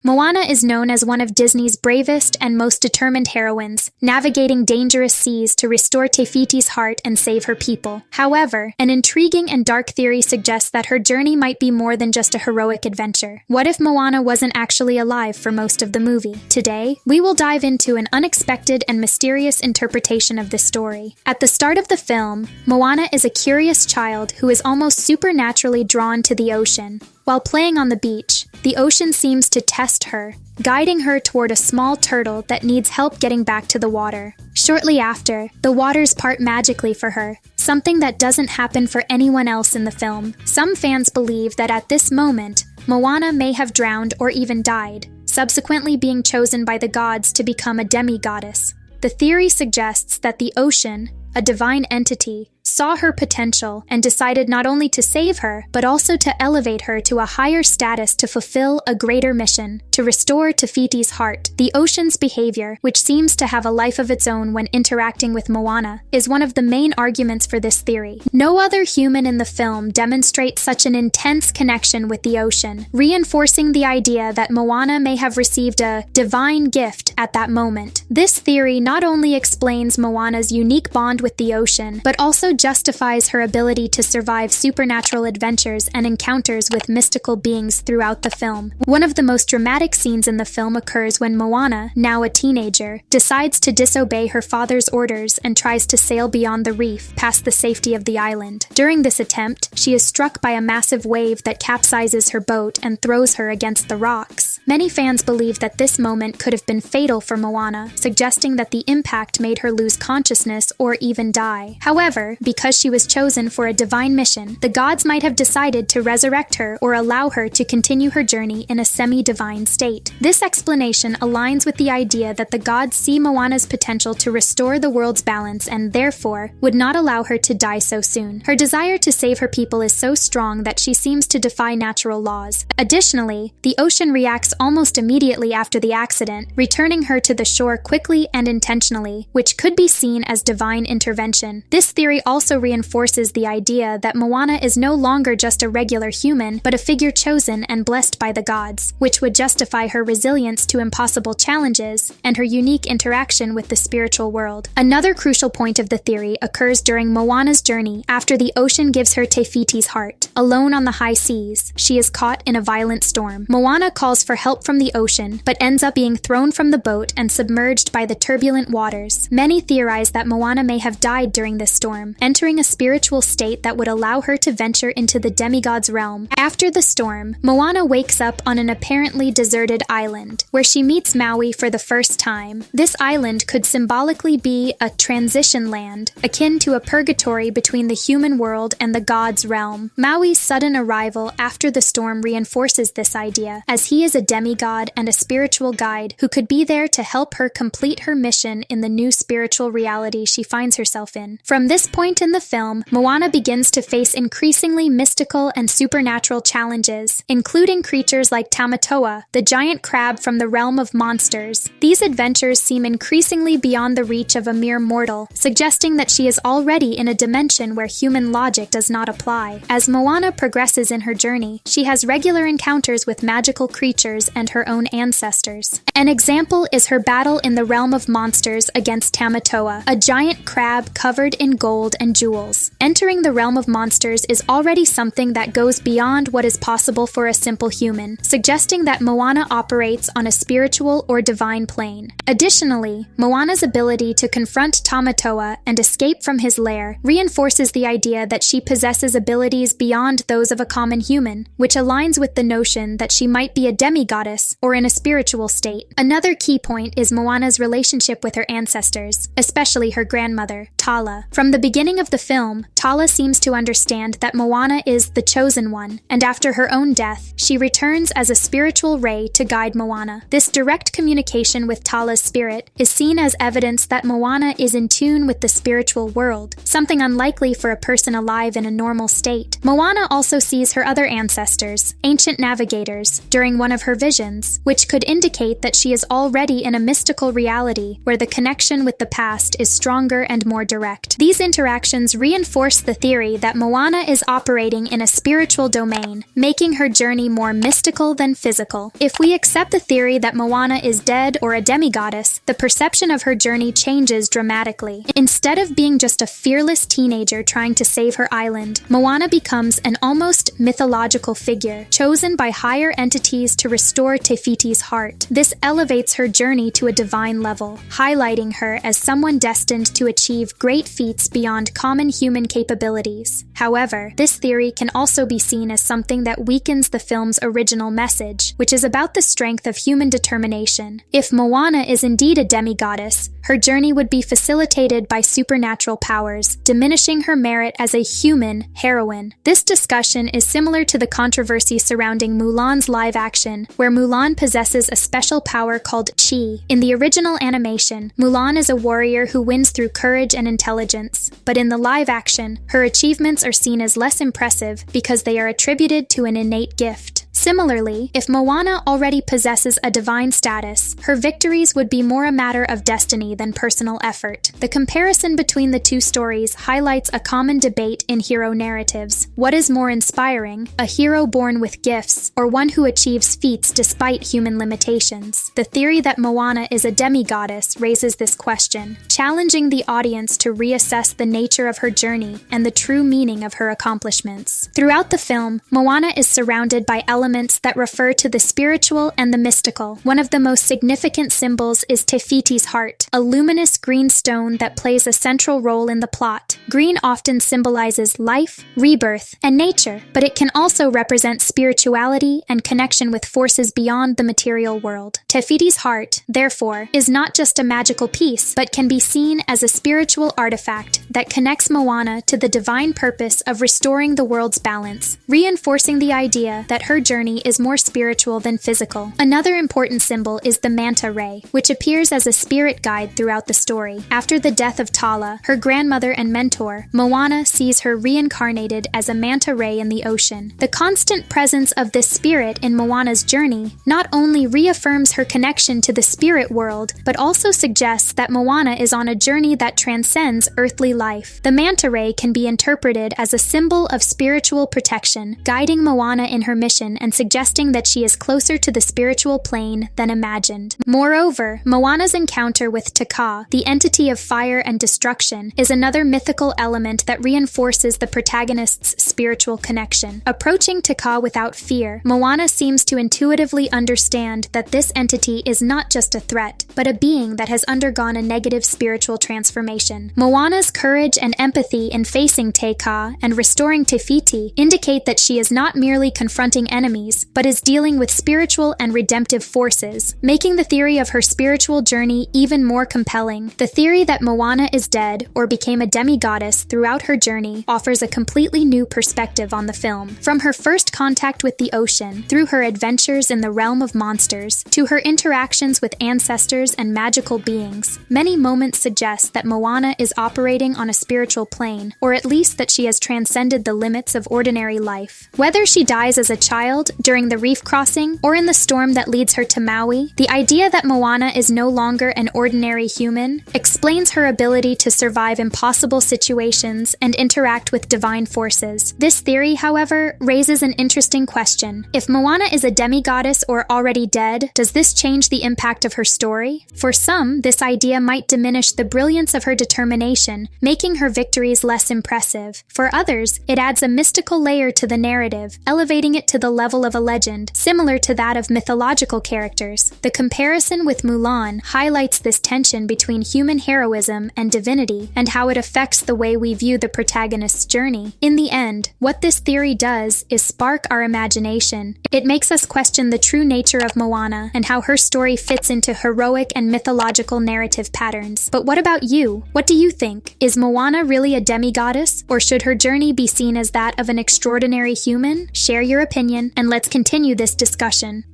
Moana is known as one of Disney's bravest and most determined heroines, navigating dangerous seas to restore Te Fiti's heart and save her people. However, an intriguing and dark theory suggests that her journey might be more than just a heroic adventure. What if Moana wasn't actually alive for most of the movie? Today, we will dive into an unexpected and mysterious interpretation of this story. At the start of the film, Moana is a curious child who is almost supernaturally drawn to the ocean. While playing on the beach, the ocean seems to test her, guiding her toward a small turtle that needs help getting back to the water. Shortly after, the waters part magically for her, something that doesn't happen for anyone else in the film. Some fans believe that at this moment, Moana may have drowned or even died, subsequently being chosen by the gods to become a demigoddess. The theory suggests that the ocean, a divine entity, saw her potential and decided not only to save her, but also to elevate her to a higher status to fulfill a greater mission, to restore Te Fiti's heart. The ocean's behavior, which seems to have a life of its own when interacting with Moana, is one of the main arguments for this theory. No other human in the film demonstrates such an intense connection with the ocean, reinforcing the idea that Moana may have received a divine gift at that moment. This theory not only explains Moana's unique bond with the ocean, but also justifies her ability to survive supernatural adventures and encounters with mystical beings throughout the film. One of the most dramatic scenes in the film occurs when Moana, now a teenager, decides to disobey her father's orders and tries to sail beyond the reef past the safety of the island. During this attempt, she is struck by a massive wave that capsizes her boat and throws her against the rocks. Many fans believe that this moment could have been fatal for Moana, suggesting that the impact made her lose consciousness or even die. However, because she was chosen for a divine mission, the gods might have decided to resurrect her or allow her to continue her journey in a semi-divine state. This explanation aligns with the idea that the gods see Moana's potential to restore the world's balance and therefore would not allow her to die so soon. Her desire to save her people is so strong that she seems to defy natural laws. Additionally, the ocean reacts almost immediately after the accident, returning her to the shore quickly and intentionally, which could be seen as divine intervention. This theory also reinforces the idea that Moana is no longer just a regular human, but a figure chosen and blessed by the gods, which would justify her resilience to impossible challenges and her unique interaction with the spiritual world. Another crucial point of the theory occurs during Moana's journey after the ocean gives her Te Fiti's heart. Alone on the high seas, she is caught in a violent storm. Moana calls for help from the ocean, but ends up being thrown from the boat and submerged by the turbulent waters. Many theorize that Moana may have died during this storm, entering a spiritual state that would allow her to venture into the demigod's realm. After the storm, Moana wakes up on an apparently deserted island, where she meets Maui for the first time. This island could symbolically be a transition land, akin to a purgatory between the human world and the god's realm. Maui's sudden arrival after the storm reinforces this idea, as he is a demigod and a spiritual guide who could be there to help her complete her mission in the new spiritual reality she finds herself in. From this point in the film, Moana begins to face increasingly mystical and supernatural challenges, including creatures like Tamatoa, the giant crab from the realm of monsters. These adventures seem increasingly beyond the reach of a mere mortal, suggesting that she is already in a dimension where human logic does not apply. As Moana progresses in her journey, she has regular encounters with magical creatures and her own ancestors. An example is her battle in the realm of monsters against Tamatoa, a giant crab covered in gold and jewels. Entering the realm of monsters is already something that goes beyond what is possible for a simple human, suggesting that Moana operates on a spiritual or divine plane. Additionally, Moana's ability to confront Tamatoa and escape from his lair reinforces the idea that she possesses abilities beyond those of a common human, which aligns with the notion that she might be a demigoddess or in a spiritual state. Another key point is Moana's relationship with her ancestors, especially her grandmother, Tala. From the beginning of the film, Tala seems to understand that Moana is the chosen one, and after her own death, she returns as a spiritual ray to guide Moana. This direct communication with Tala's spirit is seen as evidence that Moana is in tune with the spiritual world, something unlikely for a person alive in a normal state. Moana also sees her other ancestors, ancient navigators, during one of her visions, which could indicate that she is already in a mystical reality where the connection with the past is stronger and more direct. These interactions interactions reinforce the theory that Moana is operating in a spiritual domain, making her journey more mystical than physical. If we accept the theory that Moana is dead or a demigoddess, the perception of her journey changes dramatically. Instead of being just a fearless teenager trying to save her island, Moana becomes an almost mythological figure, chosen by higher entities to restore Te Fiti's heart. This elevates her journey to a divine level, highlighting her as someone destined to achieve great feats beyond common human capabilities. However, this theory can also be seen as something that weakens the film's original message, which is about the strength of human determination. If Moana is indeed a demigoddess, her journey would be facilitated by supernatural powers, diminishing her merit as a human heroine. This discussion is similar to the controversy surrounding Mulan's live action, where Mulan possesses a special power called Chi. In the original animation, Mulan is a warrior who wins through courage and intelligence, but in the live action, her achievements are seen as less impressive because they are attributed to an innate gift. Similarly, if Moana already possesses a divine status, her victories would be more a matter of destiny than personal effort. The comparison between the two stories highlights a common debate in hero narratives. What is more inspiring, a hero born with gifts, or one who achieves feats despite human limitations? The theory that Moana is a demigoddess raises this question, challenging the audience to reassess the nature of her journey and the true meaning of her accomplishments. Throughout the film, Moana is surrounded by elements that refer to the spiritual and the mystical. One of the most significant symbols is Te Fiti's heart, a luminous green stone that plays a central role in the plot. Green often symbolizes life, rebirth, and nature, but it can also represent spirituality and connection with forces beyond the material world. Te Fiti's heart, therefore, is not just a magical piece, but can be seen as a spiritual artifact that connects Moana to the divine purpose of restoring the world's balance, reinforcing the idea that her journey is more spiritual than physical. Another important symbol is the manta ray, which appears as a spirit guide throughout the story. After the death of Tala, her grandmother and mentor, Moana sees her reincarnated as a manta ray in the ocean. The constant presence of this spirit in Moana's journey not only reaffirms her connection to the spirit world, but also suggests that Moana is on a journey that transcends earthly life. The manta ray can be interpreted as a symbol of spiritual protection, guiding Moana in her mission and suggesting that she is closer to the spiritual plane than imagined. Moreover, Moana's encounter with Taka, the entity of fire and destruction, is another mythical element that reinforces the protagonist's spiritual connection. Approaching Taka without fear, Moana seems to intuitively understand that this entity is not just a threat, but a being that has undergone a negative spiritual transformation. Moana's courage and empathy in facing Taka and restoring Te Fiti indicate that she is not merely confronting enemies, but is dealing with spiritual and redemptive forces, making the theory of her spiritual journey even more compelling. The theory that Moana is dead or became a demigoddess throughout her journey offers a completely new perspective on the film. From her first contact with the ocean, through her adventures in the realm of monsters, to her interactions with ancestors and magical beings, many moments suggest that Moana is operating on a spiritual plane, or at least that she has transcended the limits of ordinary life. Whether she dies as a child, during the reef crossing, or in the storm that leads her to Maui, the idea that Moana is no longer an ordinary human explains her ability to survive impossible situations and interact with divine forces. This theory, however, raises an interesting question. If Moana is a demigoddess or already dead, does this change the impact of her story? For some, this idea might diminish the brilliance of her determination, making her victories less impressive. For others, it adds a mystical layer to the narrative, elevating it to the level of a legend, similar to that of mythological characters. The comparison with Mulan highlights this tension between human heroism and divinity, and how it affects the way we view the protagonist's journey. In the end, what this theory does is spark our imagination. It makes us question the true nature of Moana and how her story fits into heroic and mythological narrative patterns. But what about you? What do you think? Is Moana really a demigoddess, or should her journey be seen as that of an extraordinary human? Share your opinion, and let's continue this discussion.